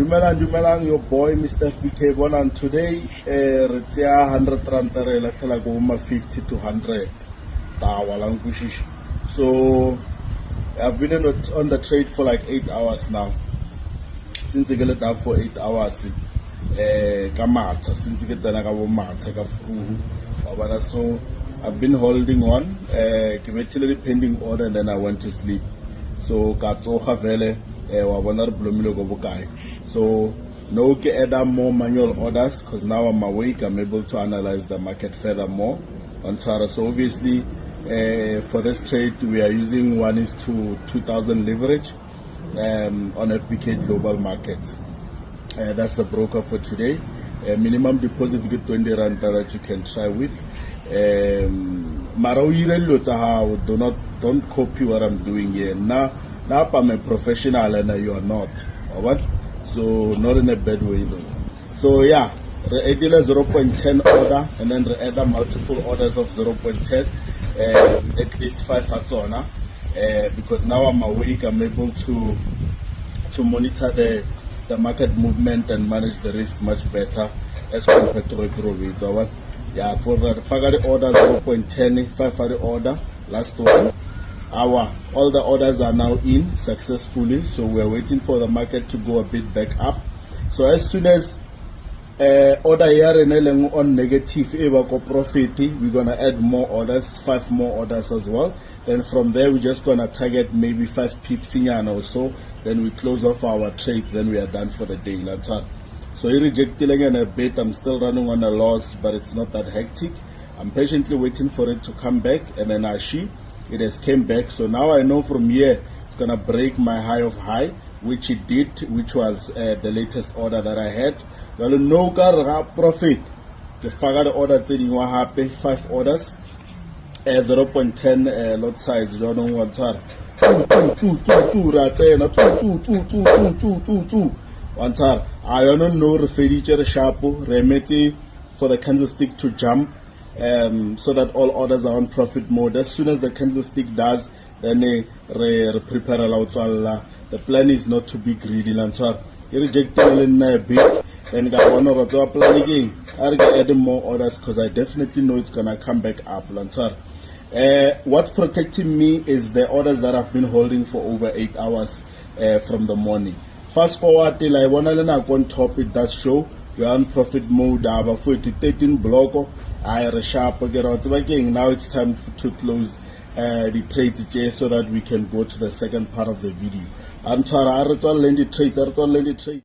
Dumelang, your boy Mr. FBK born, and today it's 100 rand like over 50 to 100. So I've been on the trade for like 8 hours now. Since I get it up for 8 hours, since I get so I've been holding on, actually pending order, and then I went to sleep. So so no add more manual orders because now I'm awake. I'm able to analyze the market furthermore on Tara. So obviously for this trade we are using 1:2000 leverage on FBK global markets. That's the broker for today. Minimum deposit get 20 rand that you can try with. Don't copy what I'm doing here. Now I'm a professional and you are not. Alright? So not in a bad way though. So yeah, the 0.10 order and then the other multiple orders of 0.10, at least 5 hatsona. Because now I'm awake, I'm able to monitor the market movement and manage the risk much better as compared to regular rate. Alright? Yeah, for the Fagari order 0.10, 5 order, last one. All the orders are now in successfully, so we're waiting for the market to go a bit back up. So as soon as order here on negative profit, we're gonna add more orders, 5 more orders as well. Then from there we're just gonna target maybe 5 pips or so. Then we close off our trade, then we are done for the day. That's all. So he rejected again a bit. I'm still running on a loss, but it's not that hectic. I'm patiently waiting for it to come back, and then it has came back. So now I know from here it's gonna break my high of high, which it did, which was the latest order that I had. Well, no profit. The fagare order trading was happy 5 orders, 0.10 lot size. You don't want to I don't know refrigerator sharp remedy for the candlestick to jump. So that all orders are on profit mode. As soon as the candlestick does, then prepare the plan is not to be greedy. You reject a bit, then got one or two plan again. I'll add more orders because I definitely know it's gonna come back up. What's protecting me is the orders that I've been holding for over 8 hours from the morning. Fast forward till I want to on top, it does show you're on profit mode. I have 13 block. I are sharp again. Now it's time to close the trades so that we can go to the second part of the video. I'm trying to trade.